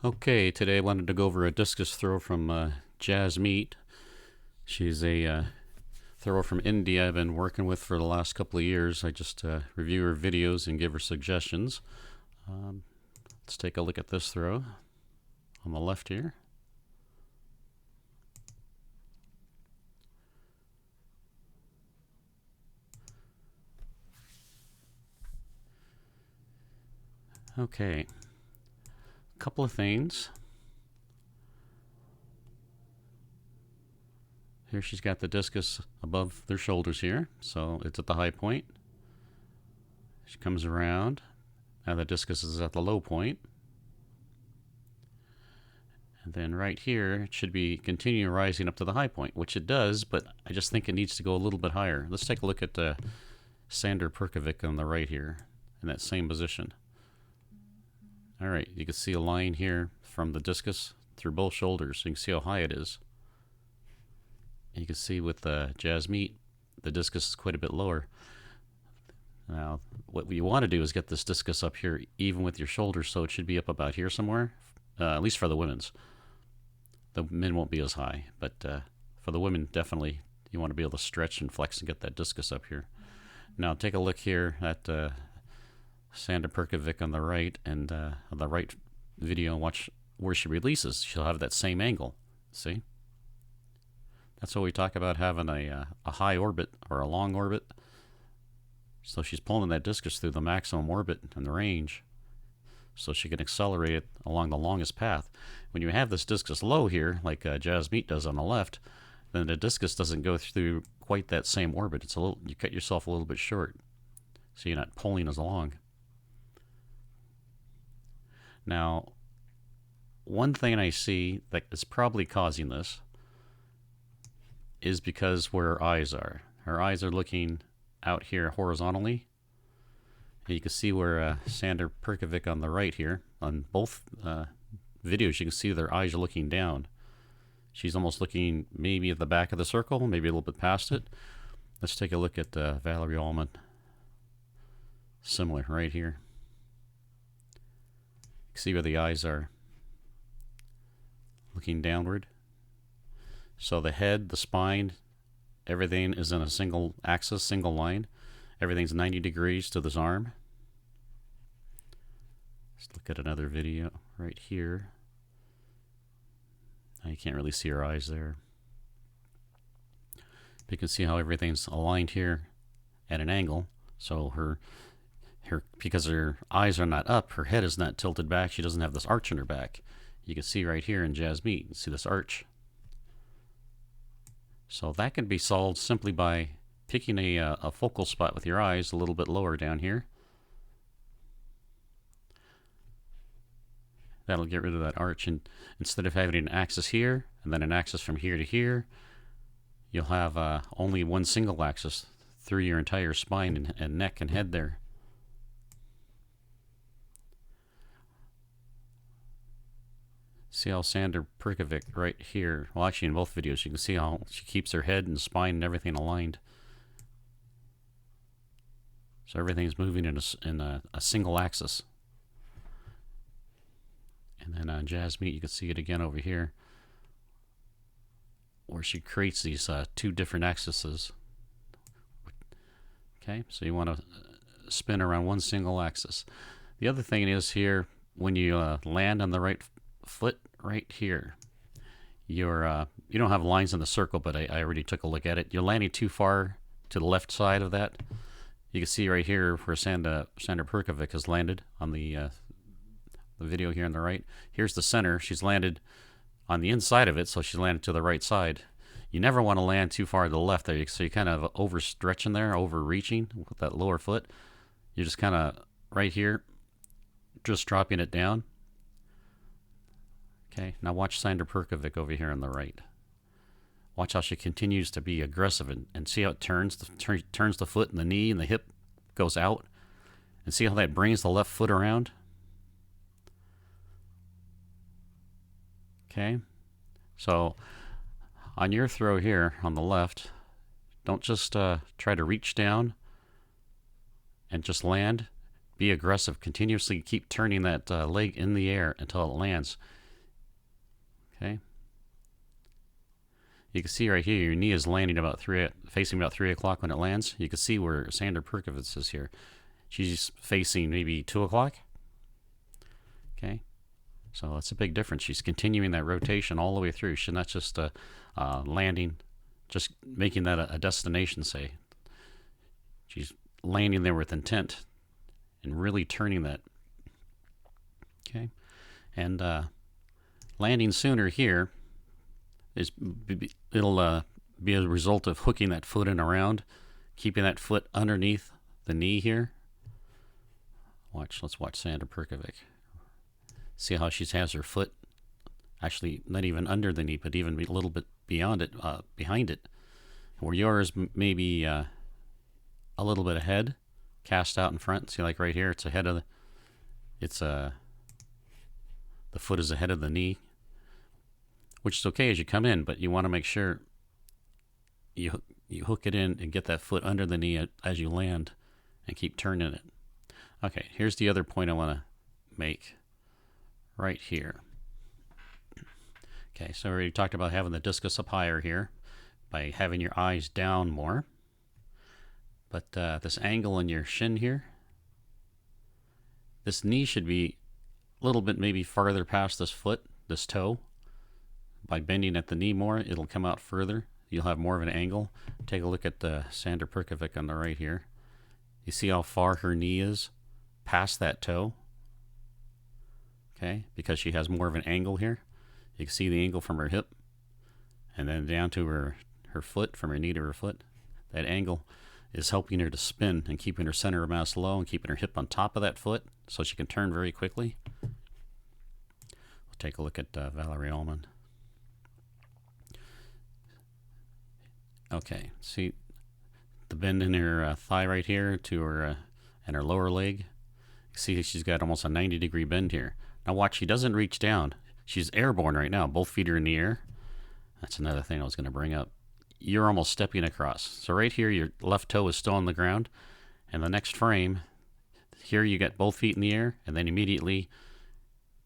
Okay, today I wanted to go over a discus throw from Jasmeet. She's a thrower from India I've been working with for the last couple of years. I just review her videos and give her suggestions. Let's take a look at this throw on the left here. Okay, a couple of things. Here she's got the discus above their shoulders here, so it's at the high point. She comes around. Now the discus is at the low point. And then right here, it should be continuing rising up to the high point, which it does, but I just think it needs to go a little bit higher. Let's take a look at Sander Perkovic on the right here in that same position. All right, you can see a line here from the discus through both shoulders. You can see how high it is. And you can see with Jasmeet, the discus is quite a bit lower. Now, what you want to do is get this discus up here even with your shoulders, so it should be up about here somewhere, at least for the women's. The men won't be as high, but for the women, definitely you want to be able to stretch and flex and get that discus up here. Now, take a look here at Sander Perkovic on the right, and on the right video, and watch where she releases. She'll have that same angle. See? That's what we talk about, having a high orbit or a long orbit. So she's pulling that discus through the maximum orbit and the range, so she can accelerate it along the longest path. When you have this discus low here, like Jasmeet does on the left, then the discus doesn't go through quite that same orbit. It's a little, you cut yourself a little bit short, so you're not pulling as long. Now, one thing I see that is probably causing this is because where her eyes are. Her eyes are looking out here horizontally. And you can see where Sander Perkovic on the right here, on both videos, you can see their eyes are looking down. She's almost looking maybe at the back of the circle, maybe a little bit past it. Let's take a look at Valerie Allman. Similar right here. You can see where the eyes are looking downward. So the head, the spine, everything is in a single axis, single line. Everything's 90 degrees to this arm. Let's look at another video right here. Now you can't really see her eyes there. But you can see how everything's aligned here at an angle. So her because her eyes are not up, her head is not tilted back. She doesn't have this arch in her back. You can see right here in Jasmeet, you can see this arch. So that can be solved simply by picking a focal spot with your eyes a little bit lower down here. That'll get rid of that arch, and instead of having an axis here and then an axis from here to here, you'll have only one single axis through your entire spine and neck and head there. See how Sander Perkovic right here, well actually in both videos, you can see how she keeps her head and spine and everything aligned. So everything's moving in a single axis. And then on Jasmeet, you can see it again over here, where she creates these two different axes. Okay, so you want to spin around one single axis. The other thing is here, when you land on the right foot right here, you don't have lines in the circle, but I already took a look at it. You're landing too far to the left side of that. You can see right here where Sander Perkovic has landed on the video here on the right. Here's the center. She's landed on the inside of it, so she's landed to the right side. You never want to land too far to the left there, so you're kind of overstretching there, overreaching with that lower foot. You're just kind of right here, just dropping it down. Okay, now watch Sander Perkovic over here on the right. Watch how she continues to be aggressive, and see how it turns the foot and the knee and the hip goes out. And see how that brings the left foot around? Okay, so on your throw here on the left, don't just try to reach down and just land. be aggressive. Continuously keep turning that leg in the air until it lands. Okay. You can see right here, your knee is landing facing about 3 o'clock when it lands. You can see where Sander Perkovitz is here. She's facing maybe 2 o'clock. Okay. So that's a big difference. She's continuing that rotation all the way through. She's not just landing, just making that a destination, say. She's landing there with intent and really turning that. Okay. And landing sooner here it'll be a result of hooking that foot in around, keeping that foot underneath the knee here. Let's watch Sander Perkovic. See how she has her foot actually not even under the knee, but even a little bit beyond it, behind it. Where yours maybe a little bit ahead, cast out in front. See, like right here, it's ahead of the foot is ahead of the knee, which is okay as you come in, but you want to make sure you hook it in and get that foot under the knee as you land and keep turning it. Okay, here's the other point I want to make right here. Okay, so we already talked about having the discus up higher here by having your eyes down more. But this angle in your shin here, this knee should be a little bit maybe farther past this foot, this toe. By bending at the knee more, it'll come out further. You'll have more of an angle. Take a look at Sander Perkovic on the right here. You see how far her knee is past that toe? Okay, because she has more of an angle here. You can see the angle from her hip and then down to her foot, from her knee to her foot. That angle is helping her to spin and keeping her center of mass low and keeping her hip on top of that foot so she can turn very quickly. We'll take a look at Valerie Ullman. Okay, see the bend in her thigh right here to her and her lower leg. You see she's got almost a 90-degree bend here. Now watch, she doesn't reach down. She's airborne right now. Both feet are in the air. That's another thing I was going to bring up. You're almost stepping across. So right here, your left toe is still on the ground. And the next frame, here you get both feet in the air, and then immediately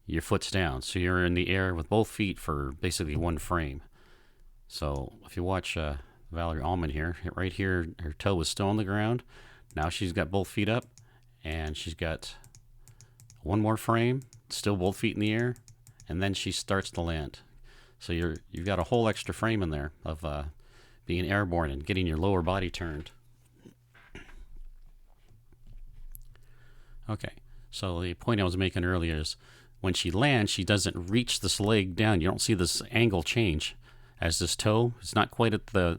your foot's down. So you're in the air with both feet for basically one frame. So if you watch Valerie Ullman here, right here, her toe is still on the ground. Now she's got both feet up, and she's got one more frame, still both feet in the air, and then she starts to land. So you've got a whole extra frame in there of being airborne and getting your lower body turned. Okay, so the point I was making earlier is when she lands, she doesn't reach this leg down. You don't see this angle change as this toe is not quite at the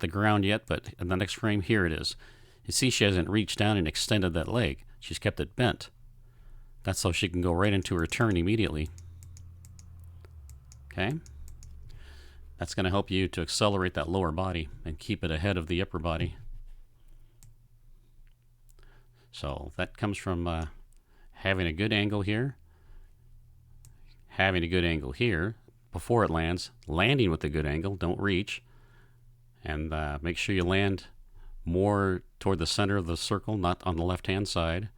ground yet, but in the next frame, here it is. You see she hasn't reached down and extended that leg. She's kept it bent. That's so she can go right into her turn immediately. Okay? That's going to help you to accelerate that lower body and keep it ahead of the upper body. So that comes from having a good angle here, having a good angle here before it lands, landing with a good angle, don't reach, and make sure you land more toward the center of the circle, not on the left-hand side.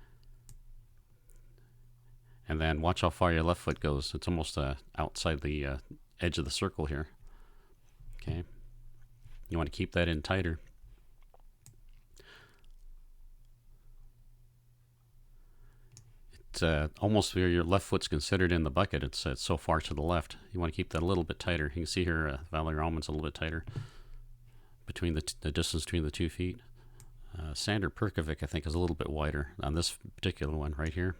And then watch how far your left foot goes. It's almost outside the edge of the circle here. Okay. You want to keep that in tighter. It's almost where your left foot's considered in the bucket. It's so far to the left. You want to keep that a little bit tighter. You can see here Valerie Ullman's a little bit tighter between the distance between the 2 feet. Sander Perkovic, I think, is a little bit wider on this particular one right here.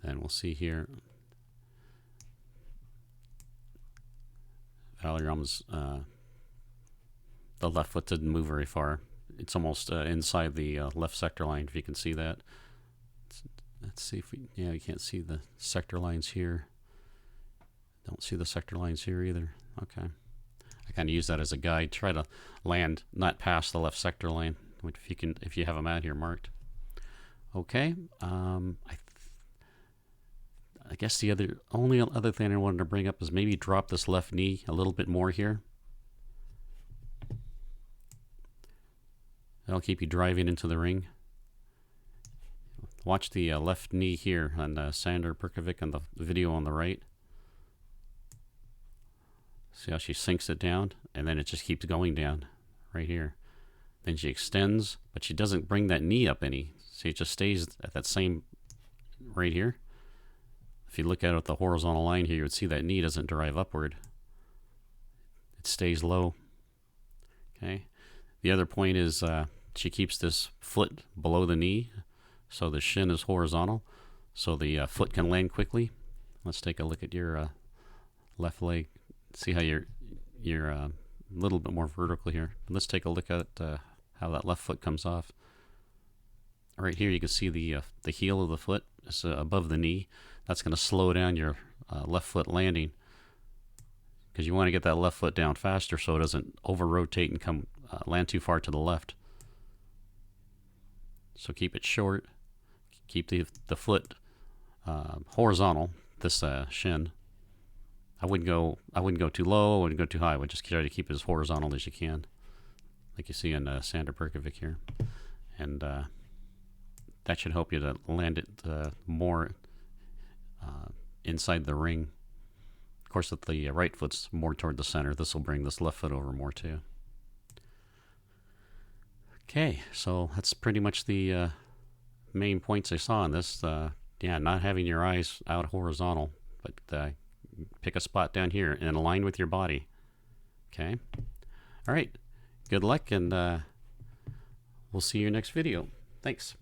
And we'll see here. Valerie Ullman's the left foot didn't move very far. It's almost inside the left sector line, if you can see that. Let's see if we, yeah, you can't see the sector lines here. Don't see the sector lines here either. Okay. I kind of use that as a guide. Try to land not past the left sector line, which if you have them out here marked. Okay. I guess the only other thing I wanted to bring up is maybe drop this left knee a little bit more here. That'll keep you driving into the ring. Watch the left knee here on Sander Perkovic on the video on the right. See how she sinks it down, and then it just keeps going down right here. Then she extends, but she doesn't bring that knee up any. See, it just stays at that same right here. If you look at it with the horizontal line here, you would see that knee doesn't drive upward. It stays low. Okay. The other point is she keeps this foot below the knee, so the shin is horizontal, so the foot can land quickly. Let's take a look at your left leg. See how you're a little bit more vertical here. Let's take a look at how that left foot comes off. Right here, you can see the heel of the foot is above the knee. That's going to slow down your left foot landing, because you want to get that left foot down faster so it doesn't over-rotate and come land too far to the left. So keep it short. Keep the foot horizontal. This shin. I wouldn't go too low. I wouldn't go too high. I would just try to keep it as horizontal as you can, like you see in Sander Perkovic here, and that should help you to land it more inside the ring. Of course, if the right foot's more toward the center, this will bring this left foot over more too. Okay, so that's pretty much the main points I saw in this. Yeah, not having your eyes out horizontal, but pick a spot down here and align with your body. Okay? All right. Good luck, and we'll see you next video. Thanks.